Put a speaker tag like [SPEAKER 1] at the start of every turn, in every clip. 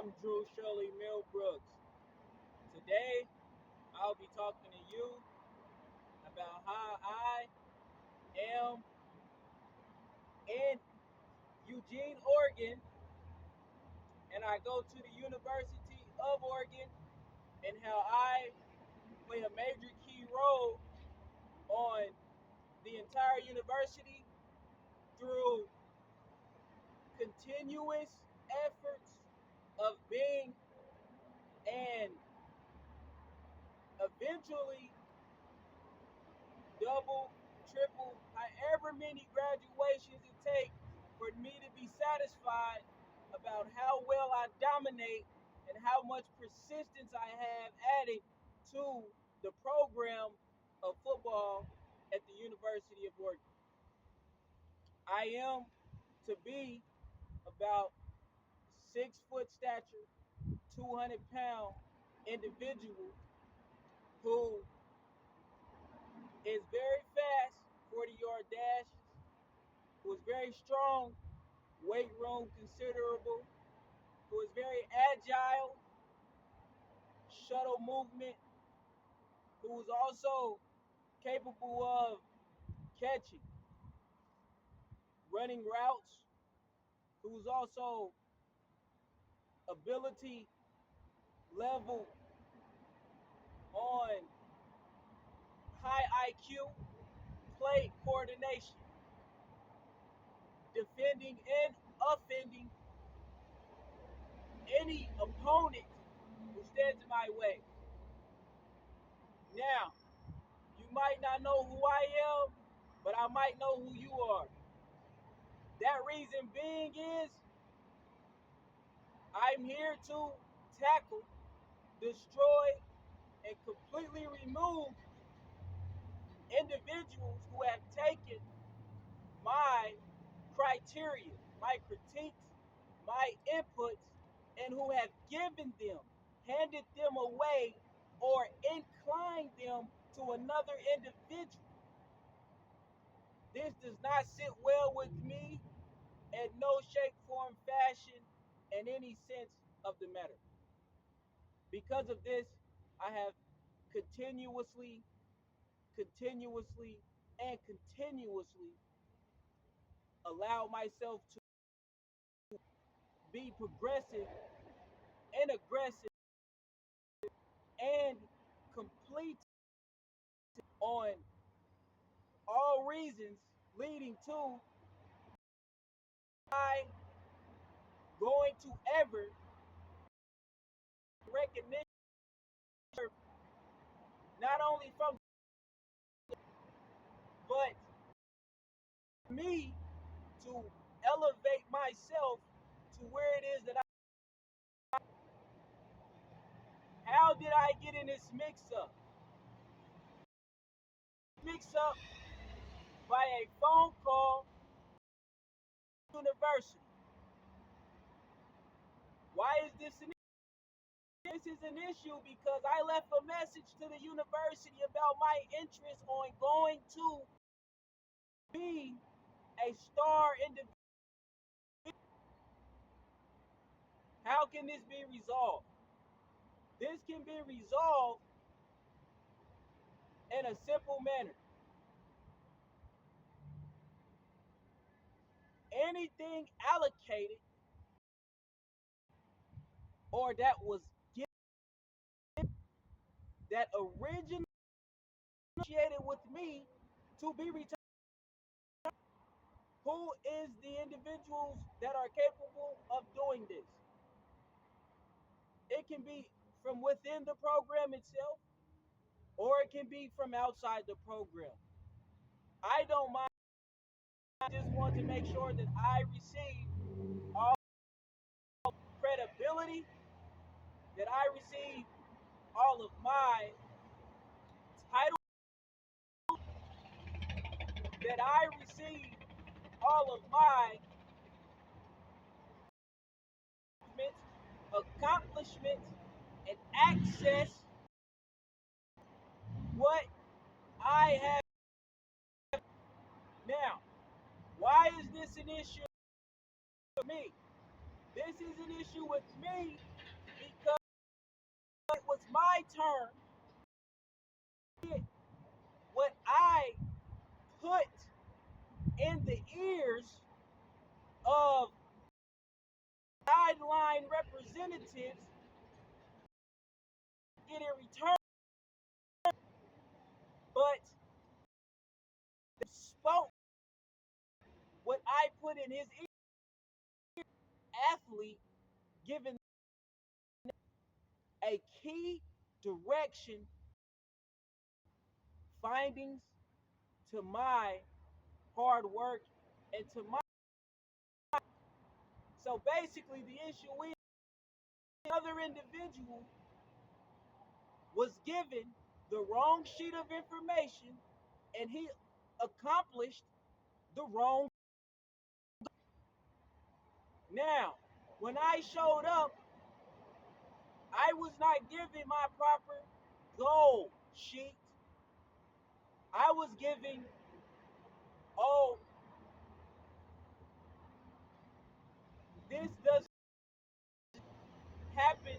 [SPEAKER 1] Shirley-milbrooks. Today, I'll be talking to you about how I am in Eugene, Oregon, and I go to the University of Oregon, and how I play a major key role on the entire university through continuous efforts of being and eventually double, triple, however many graduations it takes for me to be satisfied about how well I dominate and how much persistence I have added to the program of football at the University of Oregon. I am to be about 6 foot stature, 200-pound individual who is very fast, 40-yard dashes, who is very strong, weight room considerable, who is very agile, shuttle movement, who is also capable of catching, running routes, who's also ability level on high IQ, play coordination, defending and offending any opponent who stands in my way. Now, you might not know who I am, but I might know who you are. That reason being is I'm here to tackle, destroy, and completely remove individuals who have taken my criteria, my critiques, my inputs, and who have given them, handed them away, or inclined them to another individual. This does not sit well with me in no shape, form, fashion, in any sense of the matter. Because of this, I have continuously, and continuously allowed myself to be progressive and aggressive and complete on all reasons leading to I going to ever recognition, not only from but me to elevate myself to where it is that how did I get in this mix up by a phone call to university. Why is this an issue? This is an issue because I left a message to the university about my interest on going to be a star individual. How can this be resolved? This can be resolved in a simple manner. Anything allocated or that was given that originated with me to be returned. Who is the individuals that are capable of doing this? It can be from within the program itself, or it can be from outside the program. I don't mind. I just want to make sure that I receive all credibility, that I receive all of my title, that I receive all of my accomplishments and access what I have. Now, why is this an issue with me? This is an issue with me it was my turn, what I put in the ears of guideline representatives get in return, but they spoke what I put in his ear, athlete, giving a key direction, findings to my hard work and to my. So basically, the issue is another individual was given the wrong sheet of information and he accomplished the wrong. Now, when I showed up, I was not given my proper goal sheet. I was giving, oh, this doesn't happen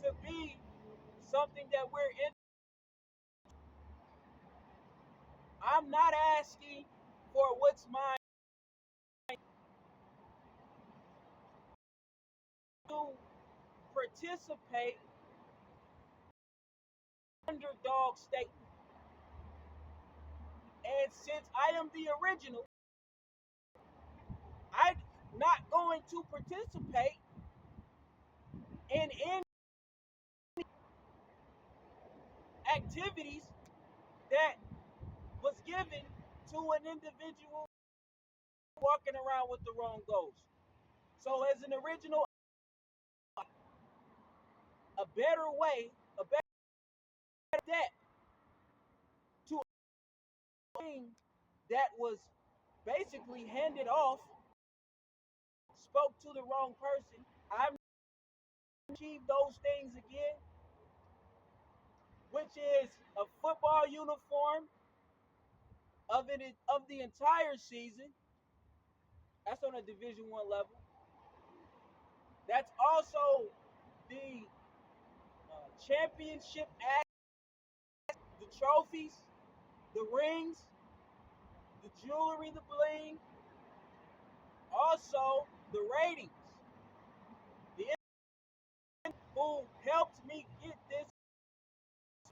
[SPEAKER 1] to be something that we're in. I'm not asking for what's mine to participate in underdog statement. And since I am the original, I'm not going to participate in any activities that was given to an individual walking around with the wrong goals. So as an original, a better way, a better step to a thing that was basically handed off, spoke to the wrong person. I've achieved those things again, which is a football uniform of the entire season. That's on a Division I level. That's also the championship act, the trophies, the rings, the jewelry, the bling, also the ratings. The individual who helped me get this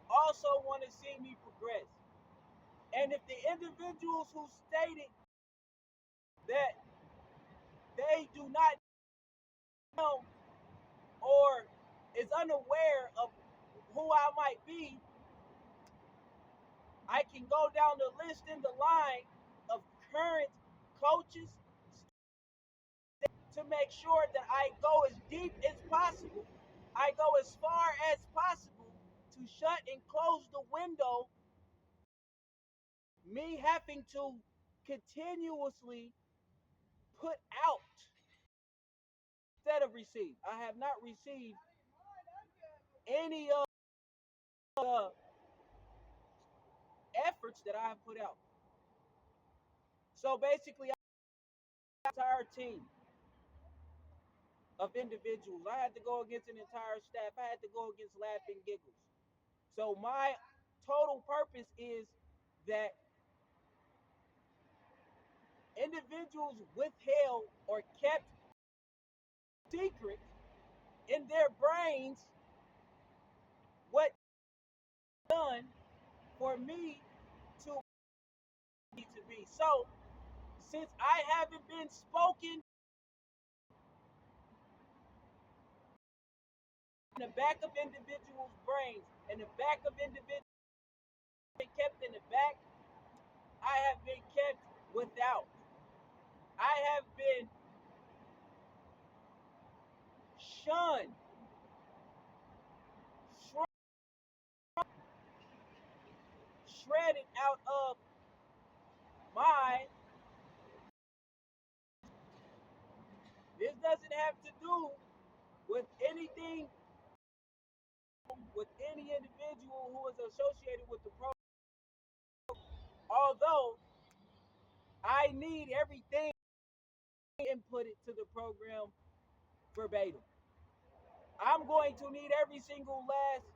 [SPEAKER 1] also want to see me progress. And if the individuals who stated that they do not know or is unaware of who I might be, I can go down the list in the line of current coaches to make sure that I go as deep as possible. I go as far as possible to shut and close the window, me having to continuously put out instead of receive. I have not received any of the efforts that I have put out. So basically, I had an entire team of individuals. I had to go against an entire staff. I had to go against laughing giggles. So my total purpose is that individuals withheld or kept secret in their brains what done for me to be. So since I haven't been spoken in the back of individuals' brains, in the back of individuals been kept in the back, I have been kept without. I have been shunned, shredded out of my. This doesn't have to do with anything, with any individual who is associated with the program. Although I need everything inputted to the program verbatim. I'm going to need every single last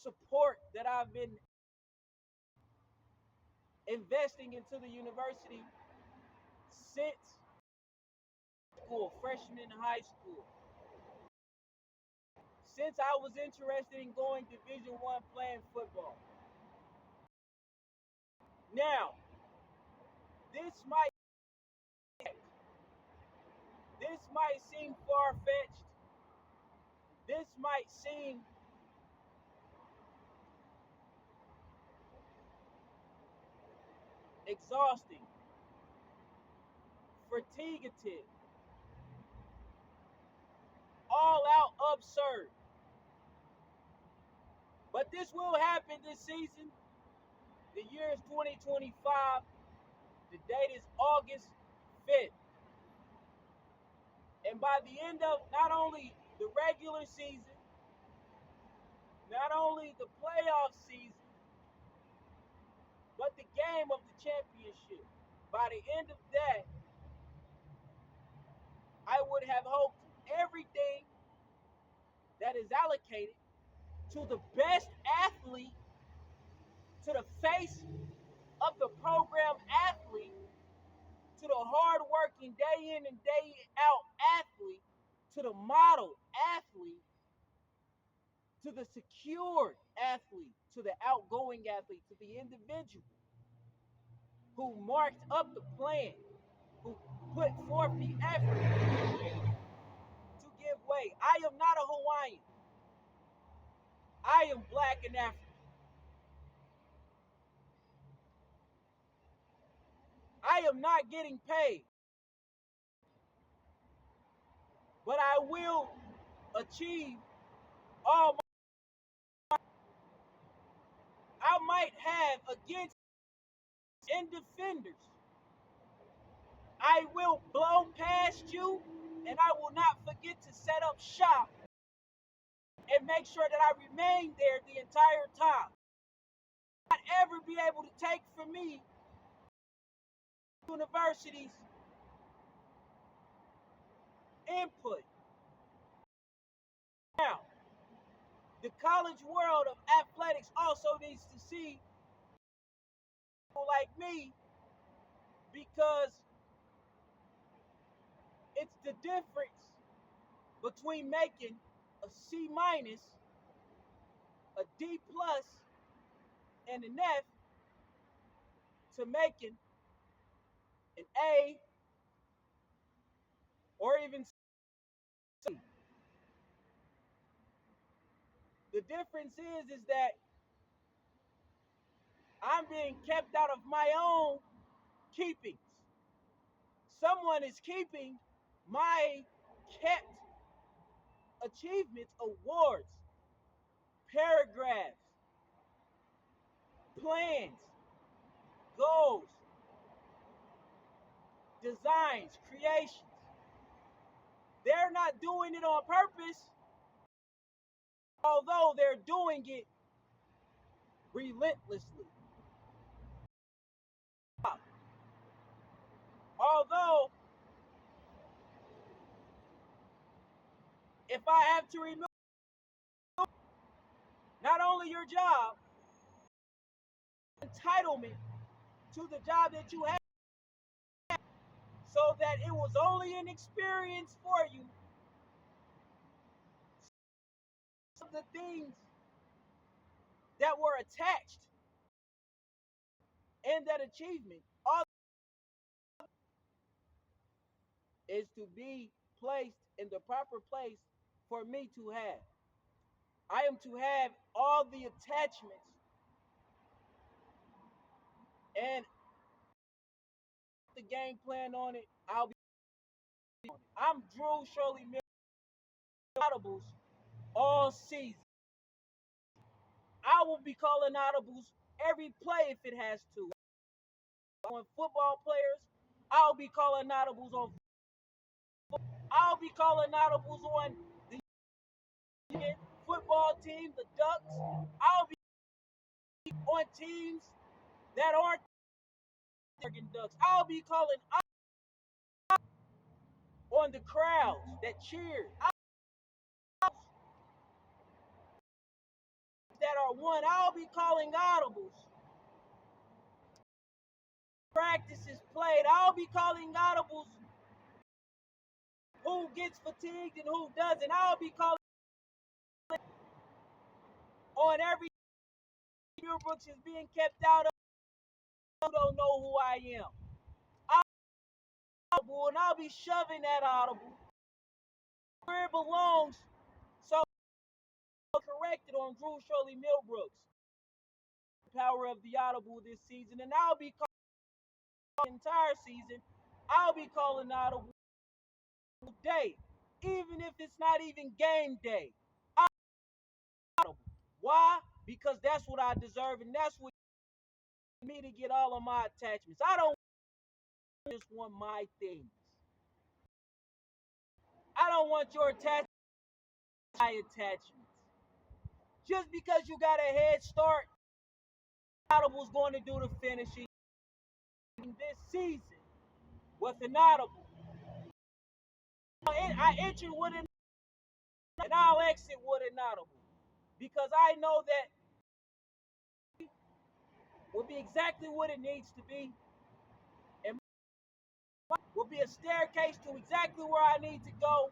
[SPEAKER 1] support that I've been investing into the university since school, freshman in high school. Since I was interested in going Division I playing football. Now, this might seem far-fetched. This might seem exhausting, fatiguative, all out absurd. But this will happen this season. The year is 2025. The date is August 5th. And by the end of not only the regular season, not only the playoff season, but the game of the championship, by the end of that, I would have hoped everything that is allocated to the best athlete, to the face of the program athlete, to the hard-working day in and day out athlete, to the model athlete, to the secured athlete, to the outgoing athlete, to the individual who marked up the plan, who put forth the effort to give way. I am not a Hawaiian. I am black and African. I am not getting paid, but I will achieve all I might have against and defenders. I will blow past you, and I will not forget to set up shop and make sure that I remain there the entire time. Not ever be able to take from me university's input. Now, the college world of athletics also needs to see people like me, because it's the difference between making a C minus, a D plus, and an F to making an A or even C. The difference is that I'm being kept out of my own keepings. Someone is keeping my kept achievements, awards, paragraphs, plans, goals, designs, creations. They're not doing it on purpose, although they're doing it relentlessly. Although, if I have to remove not only your job, entitlement to the job that you have, so that it was only an experience for you, some of the things that were attached in that achievement, all is to be placed in the proper place for me to have. I am to have all the attachments and the game plan on it. I'm Drew Shirley-milbrooks audibles all season. I will be calling audibles every play if it has to. On football players, I'll be calling audibles on. I'll be calling audibles on the football team, the Ducks. I'll be on teams that aren't Oregon Ducks. I'll be calling on the crowds that cheered. That are one, I'll be calling audibles. Practices played, I'll be calling audibles. Who gets fatigued and who doesn't, I'll be calling on every Shirley-milbrooks is being kept out of. You don't know who I am. Audible, and I'll be shoving that audible where it belongs. So corrected on Drew Shirley-milbrooks. Power of the audible this season, and I'll be calling the entire season. I'll be calling audible day, even if it's not even game day. Audible. Why? Because that's what I deserve, and that's what me to get all of my attachments. I don't just want my things. I don't want your attachments. My attachments. Just because you got a head start, Audible's going to do the finishing this season with an audible. I entered with an and I'll exit with an audible because I know that will be exactly what it needs to be, and will be a staircase to exactly where I need to go.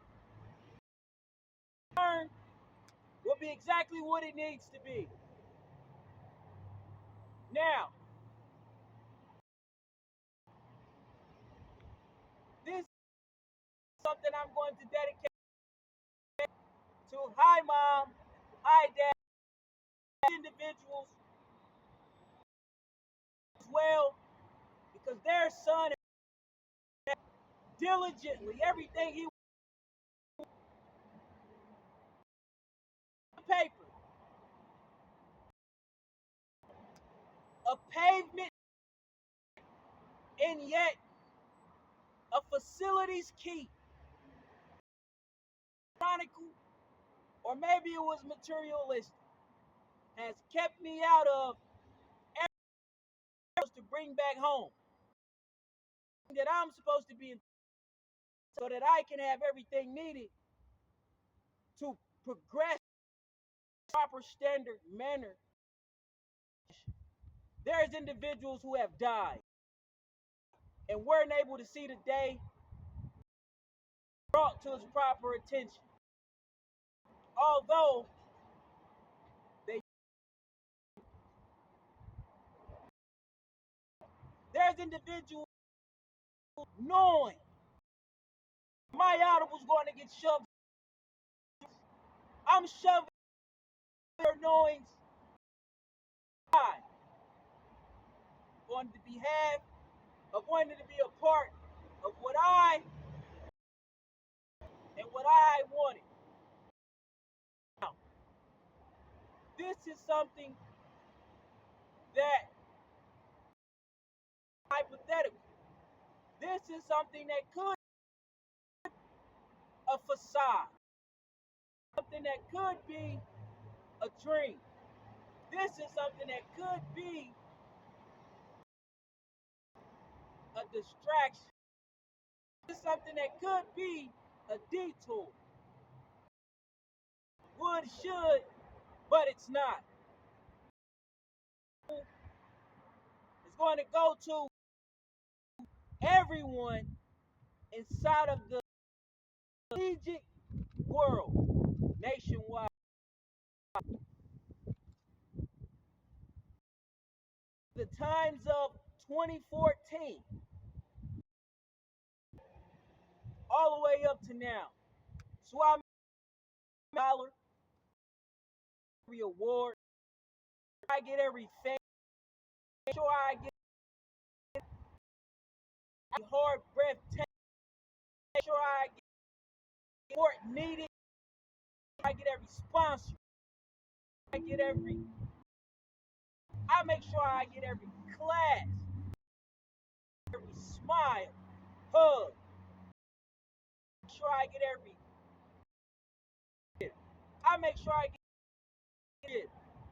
[SPEAKER 1] Learn will be exactly what it needs to be. Now, this is something I'm going to dedicate to hi mom, hi dad, individuals as well, because their son diligently everything he paper, a pavement, and yet a facilities key. Chronicle, or maybe it was materialistic, has kept me out of everything to bring back home that I'm supposed to be in, so that I can have everything needed to progress in a proper standard manner. There's individuals who have died and weren't able to see the day brought to its proper attention. Although there's individuals knowing my audible's going to get shoved. I'm shoving their knowings on the behalf of wanting to be a part of what I and what I wanted. Now, this is something that hypothetical. This is something that could be a facade. Something that could be a dream. This is something that could be a distraction. This is something that could be a detour. Would, should, but it's not. It's going to go to everyone inside of the collegiate world, nationwide. The times of 2014, all the way up to now. So I'm $1 every award. I get everything. Make sure I get a hard breath take. Make sure I get support needed. I get every sponsor. I make sure I get every class, every smile, hug. Make sure I get every. I make sure I get it.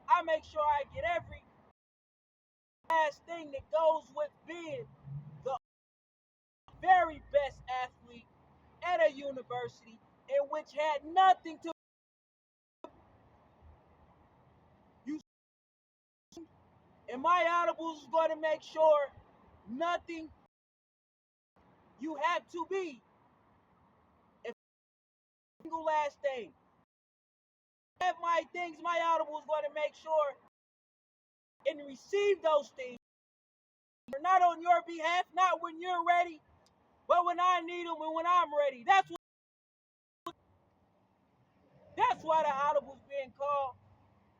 [SPEAKER 1] I make sure I get every last thing that goes with being the very best athlete at a university in which had nothing to you. And my audibles is going to make sure nothing you have to be a single last thing. Have my things, my audible is going to make sure and receive those things. Not on your behalf, not when you're ready, but when I need them and when I'm ready. That's why the audible is being called.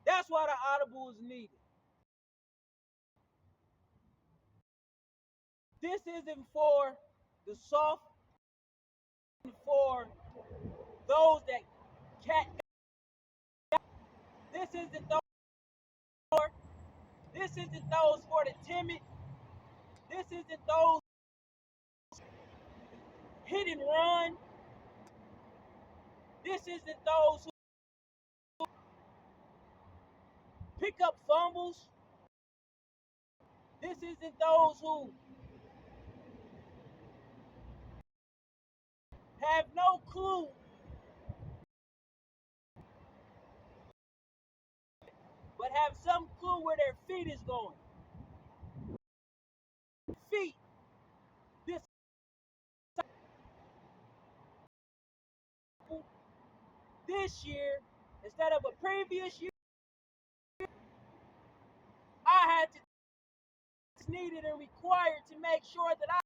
[SPEAKER 1] That's why the audible is needed. This isn't for the soft, for those that can't. This isn't those for. This isn't those for the timid. This isn't those hit and run. This isn't those who pick up fumbles. This isn't those who have no clue but have some clue where their feet is going. Feet. This year, instead of a previous year, I had to needed and required to make sure that I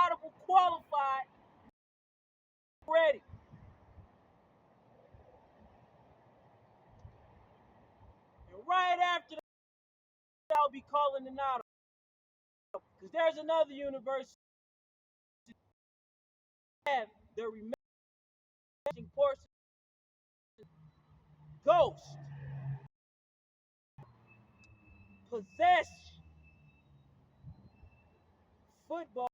[SPEAKER 1] audible qualified ready. And right after that, I'll be calling an audible. Because there's another university that have the remaining portion. Ghost. Possess. Football.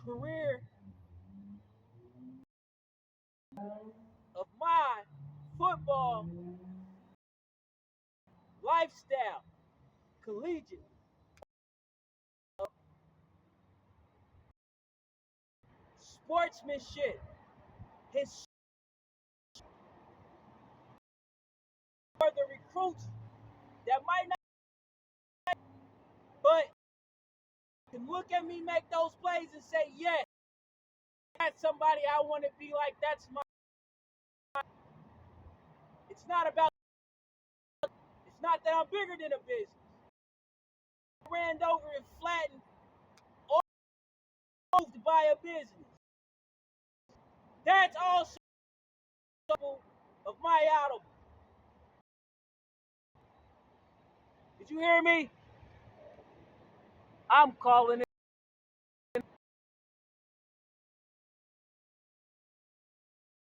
[SPEAKER 1] Career of my football lifestyle. Collegiate. Sportsmanship. His for the recruits that might not, but can look at me make those plays and say, yes, that's somebody I want to be like. That's my. It's not about. It's not that I'm bigger than a business. I ran over and flattened or moved by a business. That's also of my audible. Did you hear me? I'm calling it.